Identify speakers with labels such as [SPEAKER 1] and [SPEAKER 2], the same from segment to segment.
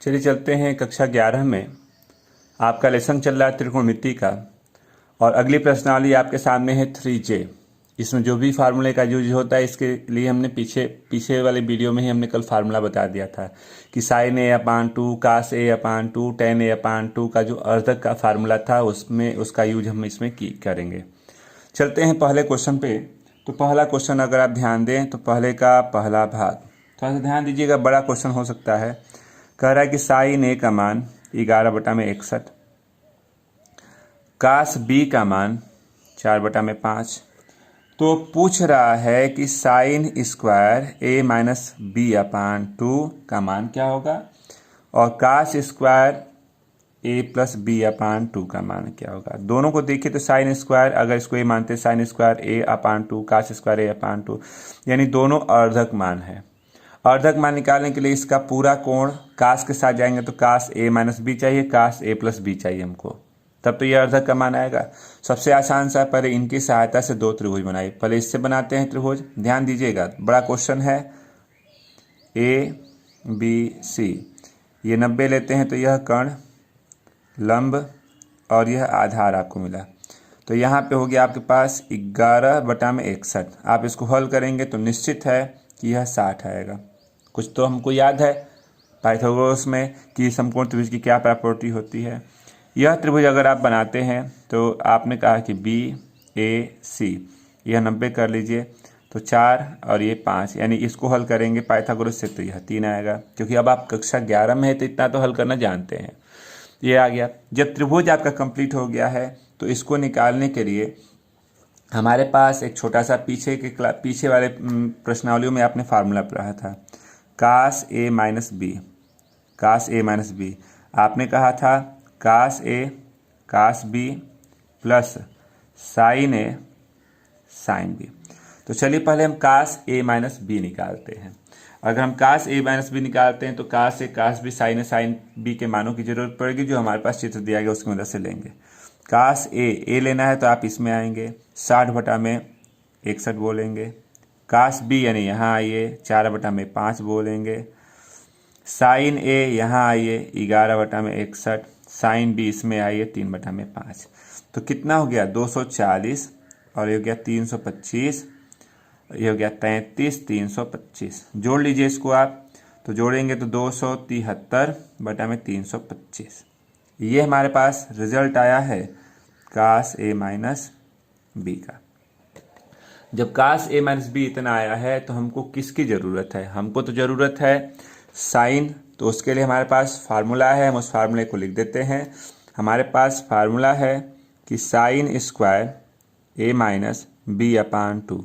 [SPEAKER 1] चलिए चलते हैं कक्षा 11 में। आपका लेसन चल रहा है त्रिकोणमिति का और अगली प्रश्नावली आपके सामने है 3J। इसमें जो भी फार्मूले का यूज होता है इसके लिए हमने पीछे वाले वीडियो में ही हमने कल फार्मूला बता दिया था कि sin a/2 cos a/2 tan a/2 का जो अर्धक का फार्मूला था उसमें उसका यूज हम इसमें करेंगे। चलते हैं पहले क्वेश्चन पे। तो पहला क्वेश्चन अगर आप ध्यान दें तो पहले का पहला भाग थोड़ा सा ध्यान दीजिएगा, बड़ा क्वेश्चन हो सकता है। कह रहा है कि साइन ए का मान 11/61, कास बी का मान 4/5। तो पूछ रहा है कि sign square a minus b/2 का मान क्या होगा और कास स्क्वायर a+b/2 का मान क्या होगा। दोनों को देखिए तो साइन स्क्वायर, अगर इसको a मानते हैं साइन स्क्वायर a/2 कास स्क्वायर a/2, यानी दोनों अर्धक मान है। अर्धक मान निकालने के लिए इसका पूरा कोण कास के साथ जाएंगे तो कास a-b चाहिए, कास a+b चाहिए हमको, तब तो ये अर्धक का मान आएगा। सबसे आसान सा, पहले इनकी सहायता से दो त्रिभुज बनाइए। पहले इससे बनाते हैं त्रिभुज, ध्यान दीजिएगा बड़ा क्वेश्चन है। ABC ये 90 लेते हैं तो यह कर्ण लंब और यह आधार आपको मिला। तो यहाँ पे हो गया आपके पास 11/61। आप इसको हल करेंगे तो निश्चित है कि यह 60 आएगा। कुछ तो हमको याद है पाइथागोरस में कि समकोण त्रिभुज की क्या प्रॉपर्टी होती है। यह त्रिभुज अगर आप बनाते हैं तो आपने कहा कि BAC यह 90 कर लीजिए तो 4 और ये 5, यानी इसको हल करेंगे पाइथागोरस से तो यह 3 आएगा, क्योंकि अब आप कक्षा 11 में है तो इतना तो हल करना जानते हैं। ये आ गया। जब त्रिभुज आपका कंप्लीट हो गया है तो इसको निकालने के लिए हमारे पास एक छोटा सा पीछे वाले प्रश्नावलियों में आपने फार्मूला पढ़ा था, कास a माइनस बी। आपने कहा था cos a cos b plus sine a sine b। तो चलिए पहले हम कास a माइनस बी निकालते हैं। अगर हम कास a माइनस बी निकालते हैं तो cos a cos b sine a sine b के मानों की जरूरत पड़ेगी, जो हमारे पास चित्र दिया गया उसकी मदद से लेंगे। कास a लेना है तो आप इसमें आएंगे 60/61 बोलेंगे। कास b यानी यहाँ आइए 4/5 बोलेंगे। साइन a यहाँ आइए 11/61, साइन b इसमें आइए 3/5। तो कितना हो गया 240 और ये हो गया 325, ये हो गया 33, 325। जोड़ लीजिए इसको आप, तो जोड़ेंगे तो 273/325। ये हमारे पास रिजल्ट आया है कास a माइनस बी का। जब कास a माइनस बी इतना आया है तो हमको किसकी ज़रूरत है? हमको तो ज़रूरत है साइन। तो उसके लिए हमारे पास फार्मूला है, हम उस फार्मूले को लिख देते हैं। हमारे पास फार्मूला है कि sign square a minus b/2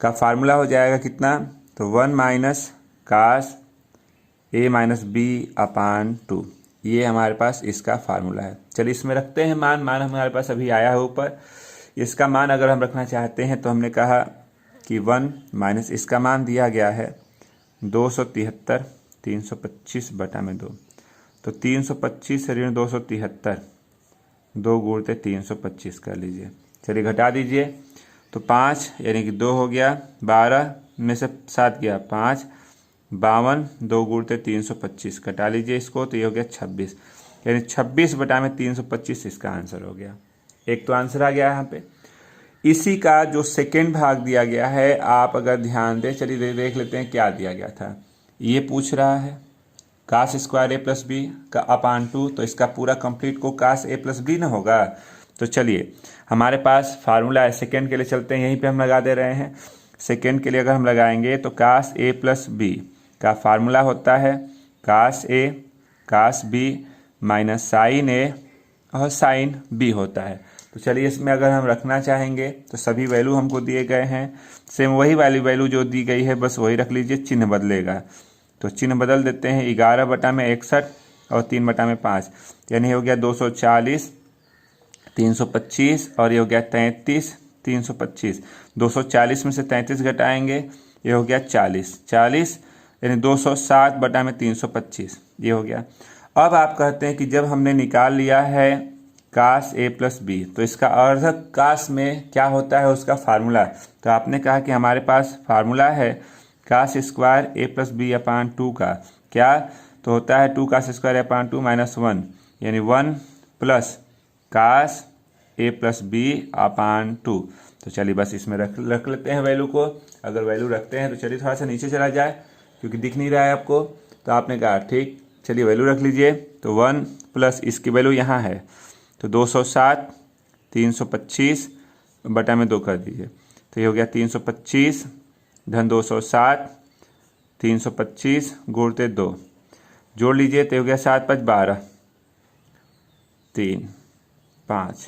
[SPEAKER 1] का फार्मूला हो जाएगा कितना, तो 1 minus cos a minus b/2। ये हमारे पास इसका फार्मूला है। चलिए इसमें रखते हैं मान हमारे पास अभी आया है ऊपर। इसका मान अगर हम रखना चाहते हैं तो हमने कहा कि 1 माइनस इसका मान दिया गया है 273 325/2। तो 325 ऋण 273, 2 गुणते 325 कर लीजिए। चलिए घटा दीजिए तो 5 यानी कि 2 हो गया, 12 में से 7 गया 5, 52, 2 गुणते 325 कटा लीजिए इसको तो ये हो गया 26, यानी 26/325 इसका आंसर हो गया। एक तो आंसर आ गया यहाँ पे। इसी का जो सेकेंड भाग दिया गया है, आप अगर ध्यान दें, चलिए देख लेते हैं क्या दिया गया था। ये पूछ रहा है कास स्क्वायर a+b का /2, तो इसका पूरा कंप्लीट को कास a+b ना होगा। तो चलिए हमारे पास फार्मूला है, सेकेंड के लिए चलते हैं, यहीं पे हम लगा दे रहे हैं। सेकेंड के लिए अगर हम लगाएंगे तो कास a+b का फार्मूला होता है cos a cos b minus sine a और साइन b होता है। तो चलिए इसमें अगर हम रखना चाहेंगे तो सभी वैल्यू हमको दिए गए हैं, सेम वही वाली वैल्यू जो दी गई है बस वही रख लीजिए, चिन्ह बदलेगा। तो चिन्ह बदल देते हैं, 11/61 और 3/5, यानी हो गया 240 325 और ये हो गया 33 325। 240 में से 33 घटाएंगे, ये हो गया 40 यानी 260/325 ये हो गया। अब आप कहते हैं कि जब हमने निकाल लिया है कास a+b तो इसका अर्धक कास में क्या होता है उसका फार्मूला। तो आपने कहा कि हमारे पास फार्मूला है कास स्क्वायर a+b/2 का क्या, तो होता है 2 कास स्क्वायर अपान 2 -1 यानी 1 प्लस कास ए प्लस बी अपान 2। तो चलिए बस इसमें रख लेते हैं वैल्यू को। अगर वैल्यू रखते हैं तो चलिए थोड़ा सा नीचे चला जाए क्योंकि दिख नहीं रहा है आपको। तो आपने कहा ठीक, चलिए वैल्यू रख लीजिए। तो 1 प्लस इसकी वैल्यू यहाँ है तो 207 325 बटा में 2 कर दीजिए। तो ये हो गया 325 धन 207 325 गुणते 2 जोड़ लीजिए तो हो गया 7 5 12 3 5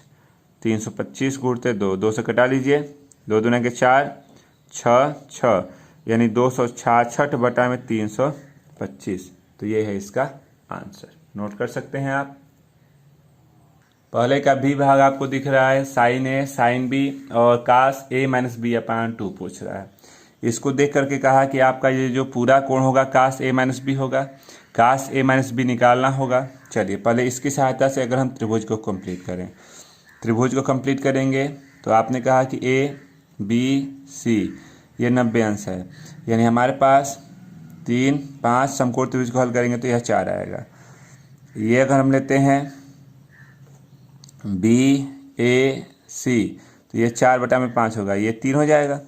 [SPEAKER 1] 325 गुणते 2 2 से कटा लीजिए 2 दूना के 4 6 6 यानी 266 बटा में 325। तो ये है इसका आंसर। नोट कर सकते हैं आप। पहले का बी भाग आपको दिख रहा है, साइन ए साइन बी और कास ए माइनस बी अपान 2 पूछ रहा है। इसको देख करके कहा कि आपका ये जो पूरा कोण होगा कास ए माइनस बी होगा, कास ए माइनस बी निकालना होगा। चलिए पहले इसकी सहायता से अगर हम त्रिभुज को कंप्लीट करें, त्रिभुज को कंप्लीट करेंगे तो आपने कहा कि ए बी सी ये 90 अंश है, यानी हमारे पास 3 5 समकोण त्रिभुज को हल करेंगे तो यह 4 आएगा। ये अगर हम लेते हैं बी ए सी तो ये 4 बटा में 5 होगा, ये 3 हो जाएगा।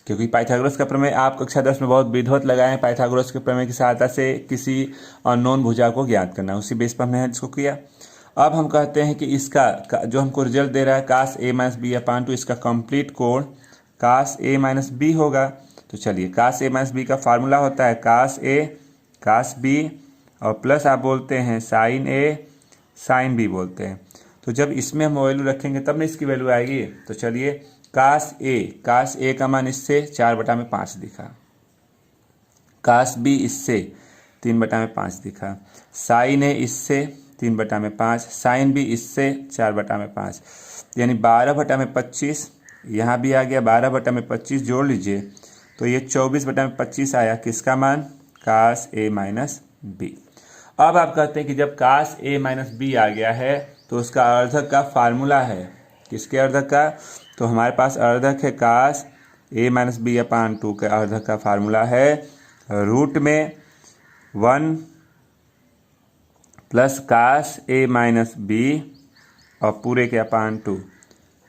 [SPEAKER 1] क्योंकि पाइथागोरस का प्रमेय आप कक्षा 10 में बहुत विधिवत लगाए हैं। पाइथागोरस के प्रमेय की सहायता से किसी अननोन भुजा को ज्ञात करना, उसी बेस पर हमने इसको किया। अब हम कहते हैं कि इसका जो हमको रिजल्ट दे रहा है कास ए माइनस बी अपान 2, इसका कंप्लीट कोण कास ए माइनस बी होगा। तो चलिए कास ए माइनस बी का फार्मूला होता है कास ए कास बी और प्लस आप बोलते हैं साइन ए साइन बी बोलते हैं। तो जब इसमें हम वैल्यू रखेंगे तब ना इसकी वैल्यू आएगी। तो चलिए कास ए का मान इससे 4 बटा में 5 दिखा, कास बी इससे 3 बटा में 5 दिखा, साइन ए इससे 3 बटा में 5, साइन बी इससे 4 बटा में 5, यानी 12 बटा में 25। यहाँ भी आ गया 12 बटा में 25, जोड़ लीजिए तो ये 24 बटा में 25 आया। किसका मान? कास ए माइनस बी। अब आप कहते हैं कि जब कास ए माइनस बी आ गया है तो उसका अर्धक का फार्मूला है। किसके अर्धक का? तो हमारे पास अर्धक है कास ए माइनस बी अपान 2 के अर्धक का फार्मूला है रूट में 1 प्लस कास ए माइनस बी और पूरे के अपान 2।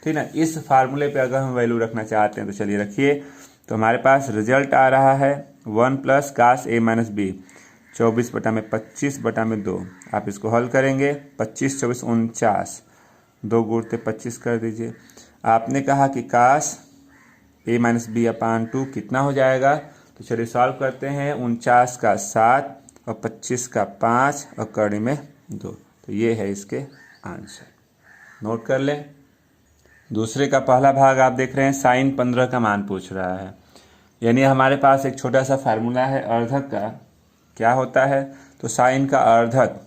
[SPEAKER 1] ठीक ना। इस फार्मूले पे अगर हम वैल्यू रखना चाहते हैं तो चलिए रखिए। तो हमारे पास रिजल्ट आ रहा है 1 प्लस कास ए माइनस बी 24 बटा में 25 बटा में 2। आप इसको हल करेंगे 25 24 49, 2 गुणते 25 कर दीजिए। आपने कहा कि कास ए माइनस बी अपान 2 कितना हो जाएगा? तो चलिए सॉल्व करते हैं। 49 का 7 और 25 का 5 और कड़ी में 2। तो ये है इसके आंसर। नोट कर लें। दूसरे का पहला भाग आप देख रहे हैं साइन 15 का मान पूछ रहा है, यानी हमारे पास एक छोटा सा फार्मूला है अर्धक का। क्या होता है? तो साइन का अर्धक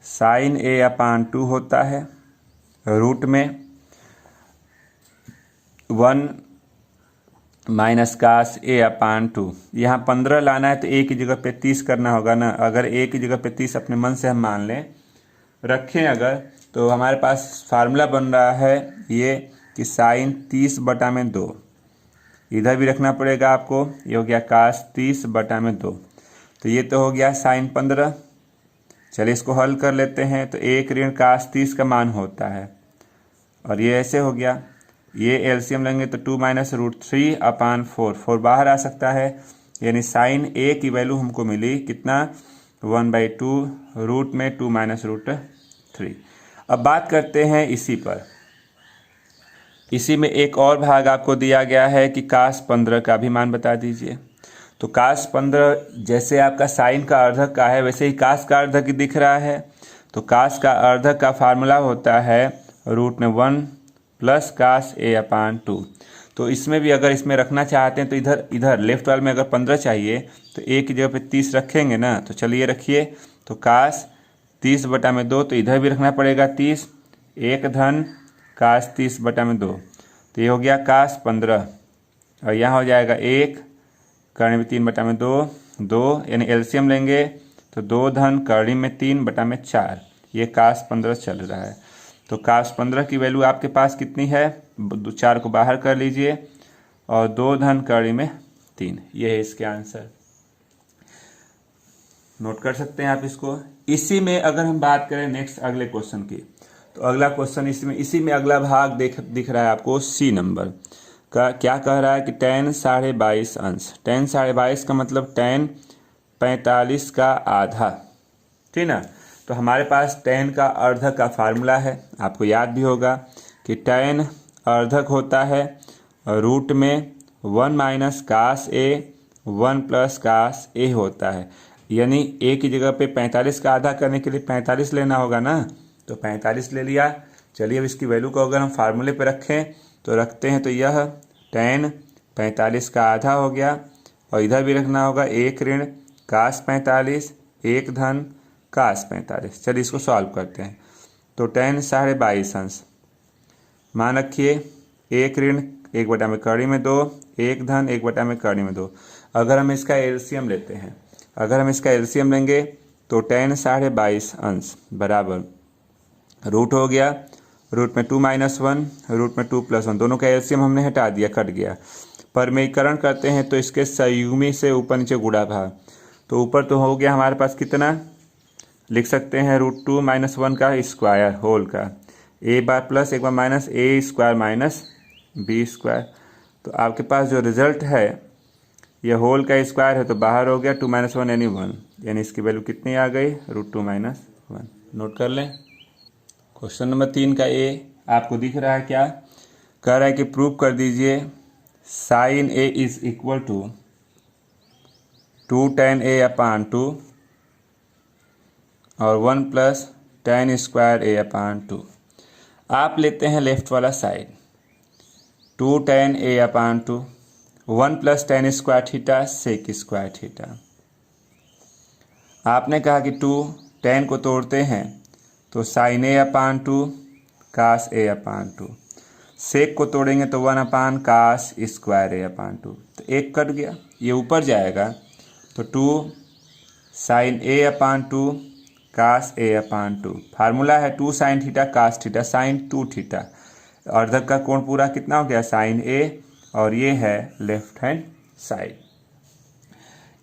[SPEAKER 1] साइन ए अपान 2 होता है रूट में 1 माइनस कास ए अपान 2। यहाँ 15 लाना है तो ए की जगह पे 30 करना होगा ना। अगर ए की जगह पे 30 अपने मन से हम मान लें रखें अगर, तो हमारे पास फार्मूला बन रहा है ये कि साइन 30 बटा में 2। इधर भी रखना पड़ेगा आपको। ये हो गया कास 30 बटा में 2। तो ये तो हो गया साइन 15। चलिए इसको हल कर लेते हैं। तो 1 ऋण कास 30 का मान होता है और ये ऐसे हो गया। ये एलसीएम लेंगे तो 2 माइनस रूट 3 अपान 4, 4 बाहर आ सकता है, यानी साइन ए की वैल्यू हमको मिली कितना? 1/2 रूट में 2 माइनस रूट 3। अब बात करते हैं इसी पर। इसी में एक और भाग आपको दिया गया है कि कास 15 का भी मान बता दीजिए। तो कास 15 जैसे आपका साइन का अर्धक का है वैसे ही कास का अर्धक ही दिख रहा है। तो कास का अर्धक का फार्मूला होता है रूट में 1 प्लस कास ए अपान 2। तो इसमें भी अगर इसमें रखना चाहते हैं तो इधर लेफ्ट वाले में अगर 15 चाहिए तो ए की जगह पे 30 रखेंगे ना। तो चलिए रखिए। तो कास 30 बटा में 2, तो इधर भी रखना पड़ेगा 30। 1 धन कास 30 बटा में 2, तो ये हो गया कास 15 और यहाँ हो जाएगा 1 कर्ण में 3 बटा में 2 यानी एलसीएम लेंगे तो 2 धन कर्ण में 3 बटा में 4। ये कास 15 चल रहा है। तो कास 15 की वैल्यू आपके पास कितनी है? 4 को बाहर कर लीजिए और 2 धन कर्ण में 3। ये है इसके आंसर। नोट कर सकते हैं आप इसको। इसी में अगर हम बात करें नेक्स्ट अगले क्वेश्चन की, तो अगला क्वेश्चन इसी में अगला भाग दिख रहा है आपको सी नंबर का। क्या कह रहा है कि tan 22.5 अंश। tan 22.5 का मतलब tan 45 का आधा, ठीक ना। तो हमारे पास tan का अर्धक का फार्मूला है, आपको याद भी होगा कि tan अर्धक होता है रूट में 1 माइनस कास ए 1 प्लस कास ए होता है। यानी ए की जगह पे 45 का आधा करने के लिए 45 लेना होगा ना, तो 45 ले लिया। चलिए अब इसकी वैल्यू को अगर हम फार्मूले पे रखें तो रखते हैं, तो यह tan 45 का आधा हो गया, और इधर भी रखना होगा 1 ऋण कास 45 1 धन कास 45। चलिए इसको सॉल्व करते हैं। तो tan 22.5 अंश मान रखिए 1 ऋण 1 में कड़ी में 2 1 धन 1 में कड़ी में 2। अगर हम इसका एलसीएम लेते हैं, अगर हम इसका एलसीएम लेंगे तो tan 22.5 अंश बराबर रूट हो गया, रूट में 2 - 1 रूट में 2 + 1, दोनों का एलसीएम हमने हटा दिया, कट गया। परमेयीकरण करते हैं तो इसके संयुग्मी से ऊपर नीचे गुणा भाग, तो ऊपर तो हो गया हमारे पास कितना, लिख सकते हैं √2 - 1 का स्क्वायर होल का, ए बार प्लस एक बार माइनस ए स्क्वायर माइनस बी स्क्वायर। तो आपके पास जो रिजल्ट है ये होल का स्क्वायर है, तो बाहर हो गया 2 - 1 यानी 1, यानी इसकी वैल्यू कितनी आ गई √2 - 1। नोट कर लें। क्वेश्चन नंबर 3 का ए आपको दिख रहा है, क्या कह रहा है कि प्रूव कर दीजिए sin a is equal to 2 tan a upon 2 और 1 plus tan square a upon 2। आप लेते हैं लेफ्ट वाला side, 2 tan a upon 2 1 plus tan square theta sec square theta. आपने कहा कि 2 tan को तोड़ते हैं तो sin a upon 2 cos a upon 2, सेक को तोड़ेंगे तो 1 अपान कास स्क्वायर a अपान 2, तो एक कट गया, ये ऊपर जाएगा तो 2 sin a upon 2 cos a upon 2। Formula है 2 sin theta cos theta sin 2 theta. अर्धक का कोण पूरा कितना हो गया sin a, और ये है लेफ्ट हैंड साइड।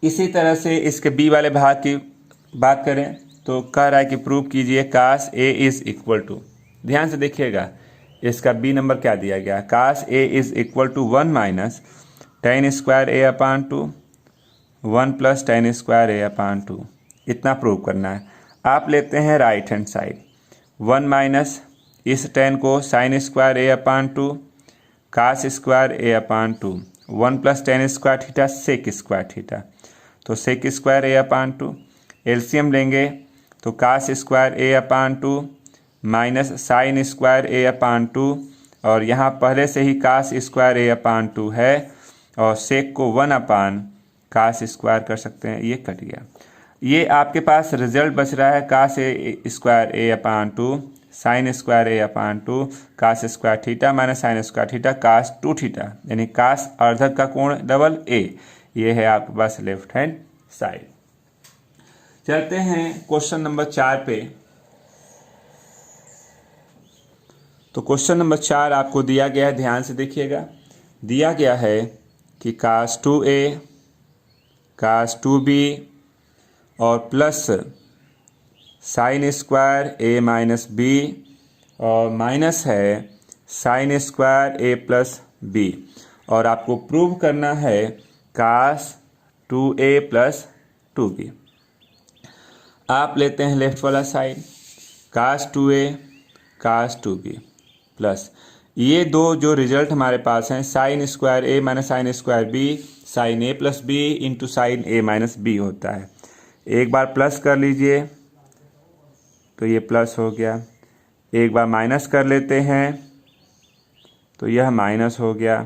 [SPEAKER 1] इसी तरह से इसके बी वाले भाग की बात करें तो कह रहा है कि प्रूव कीजिए cos a is equal to, ध्यान से देखिएगा इसका बी नंबर क्या दिया गया, cos a is equal to 1 minus tan square a upon 2 1 plus tan square a upon 2। इतना प्रूव करना है। आप लेते हैं राइट हैंड साइड, 1 माइनस इस tan को sin square a upon 2 cos square a upon 2 1 plus tan square theta sec square theta, तो sec square a upon 2। LCM लेंगे तो cos square a upon 2 minus sine square a upon 2, और यहाँ पहले से ही कास square a upon 2 है, और सेक को 1 अपान कास स्क्वायर कर सकते हैं, ये कट गया। ये आपके पास रिजल्ट बच रहा है cos square a upon 2 sine square a upon 2 cos square theta minus sine square theta cos 2 theta, यानी कास अर्धक का कोण डबल a। ये है आपके पास लेफ्ट हैंड साइड। चलते हैं क्वेश्चन नंबर 4 पे। तो क्वेश्चन नंबर 4 आपको दिया गया है, ध्यान से देखिएगा। दिया गया है कि कास 2a कास 2b और plus sign square a minus b और माइनस है sign square a plus b, और आपको प्रूव करना है कास 2a प्लस 2b। आप लेते हैं लेफ्ट वाला साइड, कास 2a कास 2b प्लस ये दो जो रिजल्ट हमारे पास हैं sine square a minus sine square b sine a plus b into sine a minus b होता है। एक बार प्लस कर लीजिए तो ये प्लस हो गया, एक बार माइनस कर लेते हैं तो यह माइनस हो गया,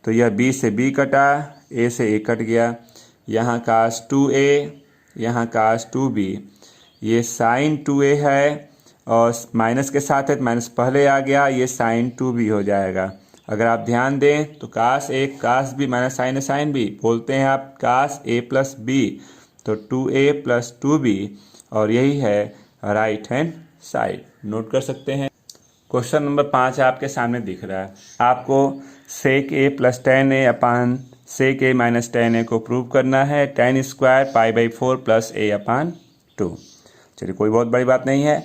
[SPEAKER 1] तो यह b से b कटा a से a कट गया, यहाँ कास 2a यहाँ कास 2b, ये साइन 2a है और माइनस के साथ है तो माइनस पहले आ गया, ये साइन 2b हो जाएगा। अगर आप ध्यान दें तो cos a cos b minus sine a sine b, बोलते हैं आप कास a प्लस b, तो 2a प्लस 2b, और यही है राइट हैंड साइड। नोट कर सकते हैं। क्वेश्चन नंबर 5 आपके सामने दिख रहा है, आपको sec a plus tan a upon sec A minus tan A को प्रूव करना है। Tan square pi by 4 plus A upon 2। चलिए कोई बहुत बड़ी बात नहीं है।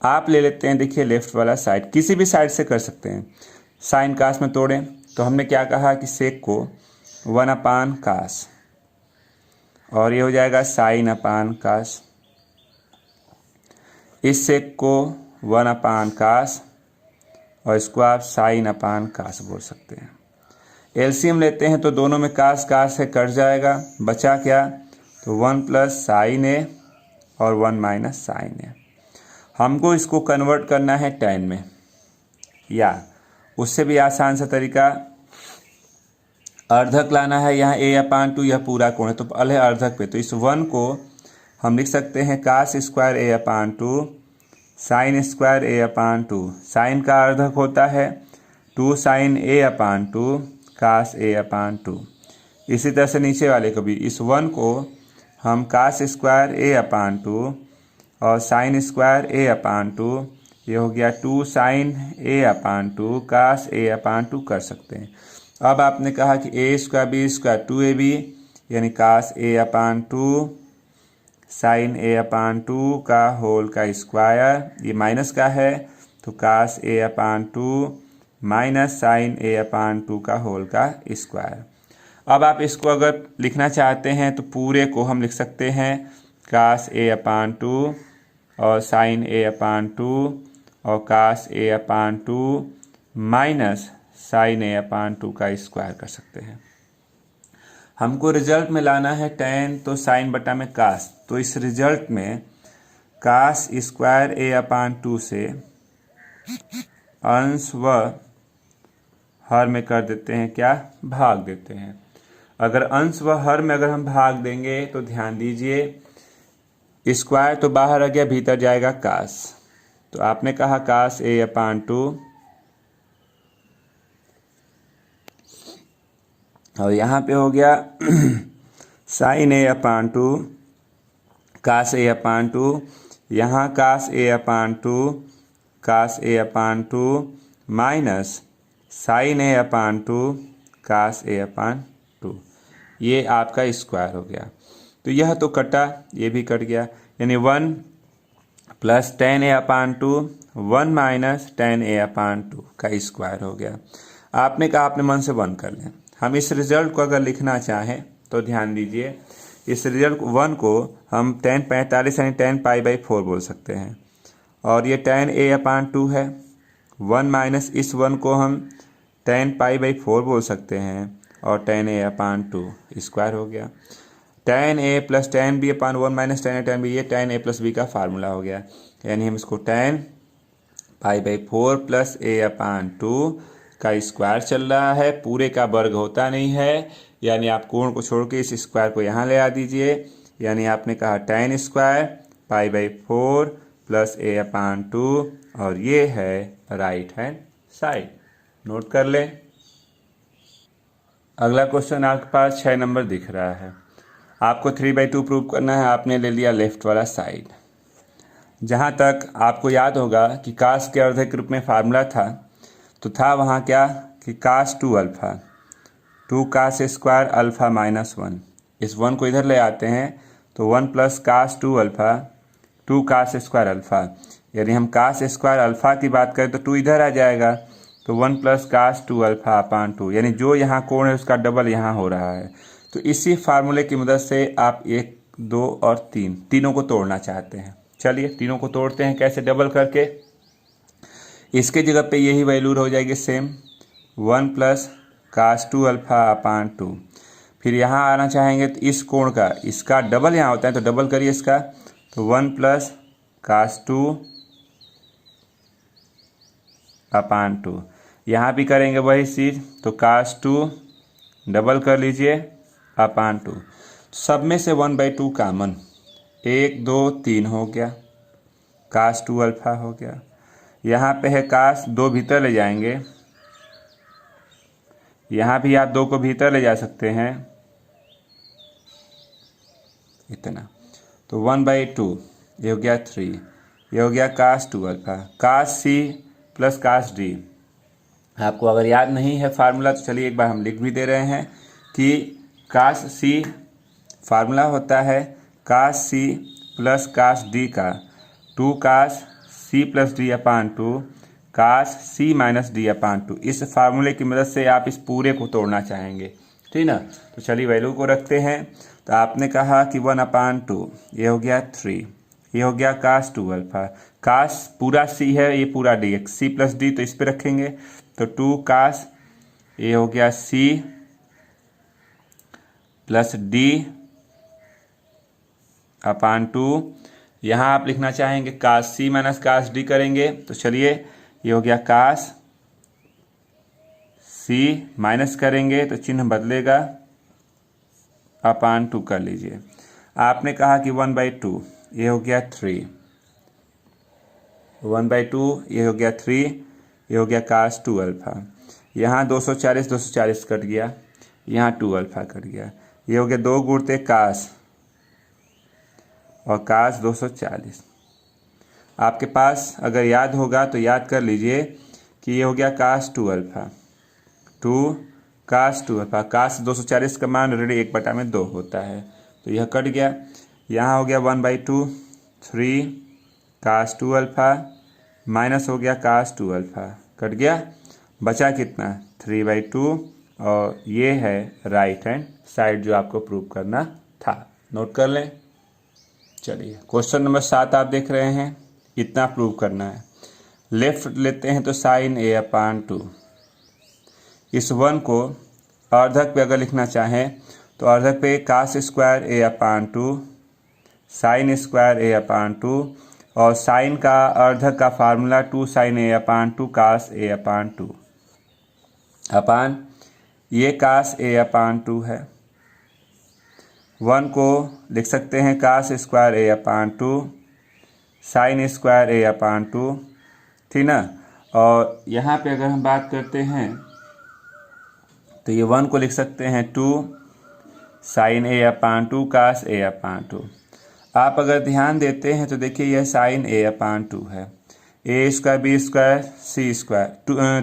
[SPEAKER 1] आप ले लेते हैं, देखिए लेफ्ट वाला साइड, किसी भी साइड से कर सकते हैं। साइन कास में तोड़ें तो हमने क्या कहा कि सेक को 1 अपान कास, और ये हो जाएगा साइन अपान कास। इस सेक को 1 अपान कास और इसको आप साइन अपान कास बोल सकते हैं। एलसीएम लेते हैं तो दोनों में कास कास है, कट जाएगा, बचा क्या, तो 1 प्लस साइन ए और 1 माइनस साइन ए। हमको इसको कन्वर्ट करना है टेन में, या उससे भी आसान सा तरीका अर्धक लाना है। यहाँ ए अपान 2 यह पूरा कोण है तो पहले अर्धक पे, तो इस 1 को हम लिख सकते हैं कास स्क्वायर ए अपान 2 साइन स्क्वायर ए अपान 2। साइन का अर्धक होता है 2 साइन ए अपान 2 कास ए अपान 2। इसी तरह से नीचे वाले को भी, इस 1 को हम कास स्क्वायर ए अपान 2 और साइन स्क्वायर ए अपान 2, ये हो गया 2 साइन ए अपान 2 कास ए अपान 2 कर सकते हैं। अब आपने कहा कि ए स्क्वायर बी स्क्वायर 2ab यानी कास ए अपान 2 साइन ए अपान 2 का होल का स्क्वायर, ये माइनस का है तो कास ए अपान 2 माइनस साइन ए अपान 2 का होल का स्क्वायर। अब आप इसको अगर लिखना चाहते हैं तो पूरे को हम लिख सकते हैं कास ए अपान 2 और साइन ए अपान 2 और कास ए अपान 2 माइनस साइन ए अपान 2 का स्क्वायर कर सकते हैं। हमको रिजल्ट में लाना है टेन, तो साइन बटा में कास, तो इस रिजल्ट में कास स्क्वायर ए अपान 2 से अंश व हर में कर देते हैं, क्या, भाग देते हैं। अगर अंश व हर में अगर हम भाग देंगे तो ध्यान दीजिए स्क्वायर तो बाहर आ गया, भीतर जाएगा कास, तो आपने कहा कास ए अपान 2 और यहाँ पे हो गया साइन ए अपान 2 कास ए अपान 2, यहाँ कास ए अपान 2 कास ए अपान 2 माइनस साइन ए अपान 2 कास ए अपान 2, ये आपका स्क्वायर हो गया। तो यह तो कटा, ये भी कट गया, यानी 1 प्लस टेन ए अपान 2 1 माइनस टेन ए अपान 2 का स्क्वायर हो गया। आपने कहा अपने मन से 1 कर लें। हम इस रिजल्ट को अगर लिखना चाहें तो ध्यान दीजिए, इस रिजल्ट 1 को हम tan 45 यानी tan पाई बाई 4 बोल सकते हैं, और ये tan a अपान 2 है। 1 माइनस इस 1 को हम tan पाई बाई 4 बोल सकते हैं, और tan a अपान 2 स्क्वायर हो गया। tan a plus tan b upon 1 minus tan a tan b, ये tan a प्लस b का फार्मूला हो गया। यानी हम इसको tan pi by 4 plus a upon 2 का स्क्वायर चल रहा है, पूरे का वर्ग होता नहीं है, यानी आप कोण को छोड़ के इस स्क्वायर को यहाँ ले आ दीजिए। यानी आपने कहा tan square pi by 4 plus a upon 2, और ये है राइट हैंड साइड। नोट कर लें। अगला क्वेश्चन आपके पास 6 नंबर दिख रहा है। आपको 3/2 प्रूव करना है। आपने ले लिया लेफ्ट वाला साइड। जहाँ तक आपको याद होगा कि कास के अर्धे के रूप में फार्मूला था, तो था वहाँ क्या कि cos 2 alpha 2 cos square alpha minus 1। इस 1 को इधर ले आते हैं तो 1 plus cos 2 alpha 2 cos square alpha, यानी हम कास स्क्वायर अल्फ़ा की बात करें तो 2 इधर आ जाएगा, तो 1 प्लस कास 2 अल्फ़ा अपान 2, यानी जो यहाँ कोण है उसका डबल यहाँ हो रहा है। तो इसी फार्मूले की मदद से आप 1 2 और 3 तीनों को तोड़ना चाहते हैं। चलिए तीनों को तोड़ते हैं, कैसे, डबल करके। इसके जगह पे यही वैल्यू हो जाएगी same, 1 plus cos 2 alpha upon 2। फिर यहाँ आना चाहेंगे तो इस कोण का, इसका डबल यहाँ होता है, तो डबल करिए इसका, तो 1 प्लस कास 2 अपान 2। यहाँ भी करेंगे वही चीज़, तो कास 2 डबल कर लीजिए अपान 2। सब में से 1/2 कामन, 1 2 3 हो गया, कास 2 अल्फ़ा हो गया। यहाँ पे है कास 2 भीतर ले जाएंगे, यहाँ भी आप 2 को भीतर ले जा सकते हैं, इतना, तो 1/2 ये हो गया 3, ये हो गया कास 2 अल्फ़ा। कास सी प्लस कास डी, आपको अगर याद नहीं है फार्मूला तो चलिए एक बार हम लिख भी दे रहे हैं। कि कास सी फार्मूला होता है कास सी प्लस कास डी का 2 कास सी प्लस डी अपान 2 कास सी माइनस डी अपान 2। इस फार्मूले की मदद से आप इस पूरे को तोड़ना चाहेंगे, ठीक ना। तो चलिए वैल्यू को रखते हैं। तो आपने कहा कि 1/2 ये हो गया 3, ये हो गया कास 2 अल्फा। कास पूरा सी है, ये पूरा डी है, सी प्लस डी तो इस पे रखेंगे। तो 2 कास ये हो गया सी प्लस डी अपान 2। यहाँ आप लिखना चाहेंगे कास सी माइनस कास डी करेंगे। तो चलिए ये हो गया कास सी माइनस करेंगे तो चिन्ह बदलेगा, अपान 2 कर लीजिए। आपने कहा कि 1/2 ये हो गया 3, 1/2 ये हो गया 3, ये हो गया कास 2 अल्फा। यहाँ 240 कट गया, यहाँ 2 अल्फा कट गया। ये हो गया 2 गुणते कास और कास 240। आपके पास अगर याद होगा तो याद कर लीजिए कि ये हो गया कास 2 अल्फा, 2 कास 2 अल्फा। कास 240 का मान ऑलरेडी 1/2 होता है, तो यह कट गया। यहाँ हो गया 1/2 3 कास 2 अल्फा माइनस हो गया कास 2 अल्फा, कट गया। बचा कितना 3/2, और ये है राइट हैंड साइड जो आपको प्रूव करना था। नोट कर लें। चलिए क्वेश्चन नंबर 7 आप देख रहे हैं, इतना प्रूव करना है। लेफ्ट लेते हैं तो साइन ए अपान 2। इस 1 को अर्धक पे अगर लिखना चाहें तो अर्धक पे कास स्क्वायर ए अपान 2 साइन स्क्वायर ए अपान 2, और साइन का अर्धक का फार्मूला 2 साइन ए अपान 2 कास ए अपान 2 अपान ये कास ए अपान 2 है। 1 को लिख सकते हैं कास स्क्वायर ए अपान 2 साइन स्क्वायर ए अपान 2, ठीक ना। और यहाँ पे अगर हम बात करते हैं तो ये 1 को लिख सकते हैं 2 साइन ए अपान 2 कास ए अपान 2। आप अगर ध्यान देते हैं तो देखिए यह साइन ए अपान 2 है, ए स्क्वायर बी स्क्वायर सी स्क्वायर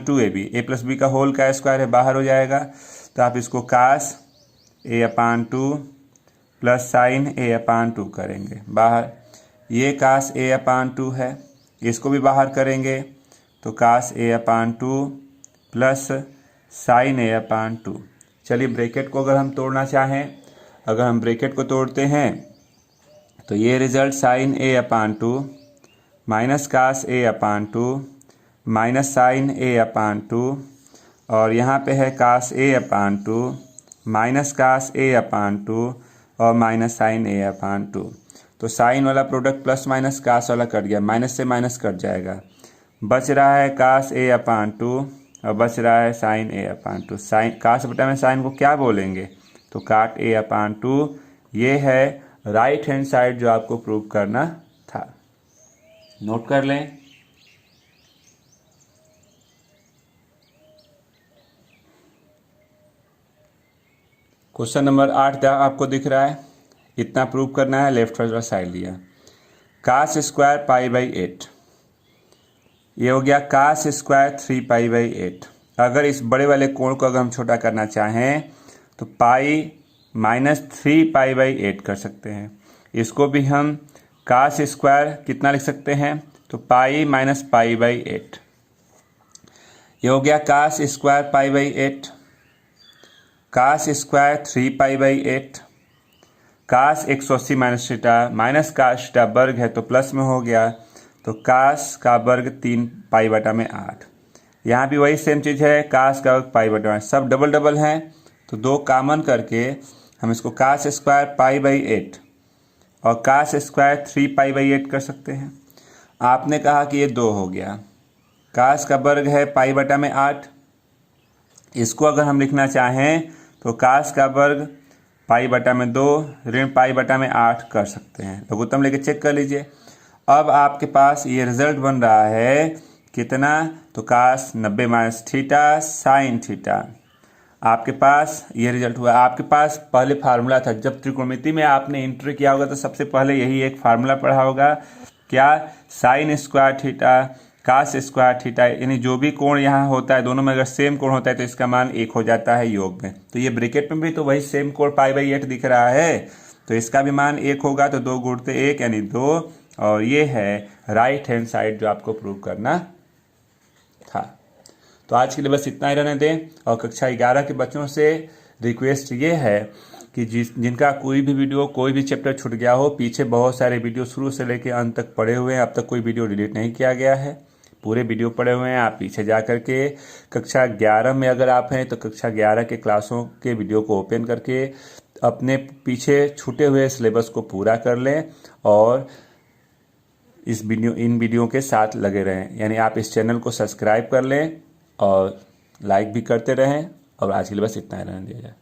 [SPEAKER 1] 2ab, ए प्लस बी का होल का स्क्वायर है, बाहर हो जाएगा। तो आप इसको कास ए अपान 2 प्लस साइन ए अपान 2 करेंगे बाहर। ये कास ए अपान 2 है, इसको भी बाहर करेंगे तो कास ए अपान 2 प्लस साइन ए अपान 2। चलिए ब्रैकेट को अगर हम तोड़ना चाहें, अगर हम ब्रैकेट को तोड़ते हैं तो ये रिजल्ट साइन ए अपान 2 माइनस कास ए अपान 2 माइनस साइन ए अपान 2, और यहाँ पे है कास ए अपान 2 माइनस कास ए अपान 2 और माइनस साइन ए अपान 2। तो साइन वाला प्रोडक्ट प्लस माइनस कास वाला कट गया, माइनस से माइनस कट जाएगा। बच रहा है कास ए अपान 2 और बच रहा है साइन ए अपान 2। साइन कास बटा में साइन को क्या बोलेंगे, तो काट ए अपान 2। ये है राइट हैंड साइड जो आपको प्रूव करना था। नोट कर लें। क्वेश्चन नंबर 8 आपको दिख रहा है, इतना प्रूव करना है। लेफ्ट वाला साइड लिया कास स्क्वायर π/8, ये हो गया कास स्क्वायर 3π/8। अगर इस बड़े वाले कोण को अगर हम छोटा करना चाहें तो पाई माइनस 3π/8 कर सकते हैं। इसको भी हम कास स्क्वायर कितना लिख सकते हैं, तो पाई माइनस π/8। ये हो गया cos square π/8, cos square 3π/8, cos 180 minus theta minus cos theta वर्ग है तो प्लस में हो गया, तो कास का वर्ग 3π/8। यहाँ भी वही सेम चीज़ है, कास का वर्ग π/8, सब डबल डबल हैं तो 2 कॉमन करके हम इसको कास स्क्वायर π/8 और कास स्क्वायर 3π/8 कर सकते हैं। आपने कहा कि ये 2 हो गया, कास का वर्ग है π/8, इसको अगर हम लिखना चाहें तो कास का वर्ग π/2 ऋण π/8 कर सकते हैं। लघुत्तम लेके चेक कर लीजिए। अब आपके पास ये रिजल्ट बन रहा है कितना, तो कास 90 माइनस थीटा साइन थीटा। आपके पास ये रिजल्ट हुआ। आपके पास पहले फार्मूला था, जब त्रिकोणमिति में आपने एंट्री किया होगा तो सबसे पहले यही एक फार्मूला पढ़ा होगा, क्या, sine square theta cos square theta, यानी जो भी कोण यहाँ होता है दोनों में अगर सेम कोण होता है तो इसका मान 1 हो जाता है योग में। तो ये ब्रैकेट में भी तो वही सेम कोण π/8 दिख रहा है, तो इसका भी मान 1 होगा, तो 2 गुणते 1 यानी 2, और ये है राइट हैंड साइड जो आपको प्रूव करना था। तो आज के लिए बस इतना ही रहने दें, और कक्षा 11 के बच्चों से रिक्वेस्ट ये है कि जिनका कोई भी वीडियो कोई भी चैप्टर छूट गया हो, पीछे बहुत सारे वीडियो शुरू से लेकर अंत तक पड़े हुए हैं, अब तक कोई वीडियो डिलीट नहीं किया गया है, पूरे वीडियो पड़े हुए हैं। आप पीछे जा करके कक्षा 11 में अगर आप हैं तो कक्षा 11 के क्लासों के वीडियो को ओपन करके अपने पीछे छूटे हुए सिलेबस को पूरा कर लें, और इन वीडियो के साथ लगे रहें। यानी आप इस चैनल को सब्सक्राइब कर लें और लाइक भी करते रहें। और आज के लिए बस इतना ही रहने दिया जाए।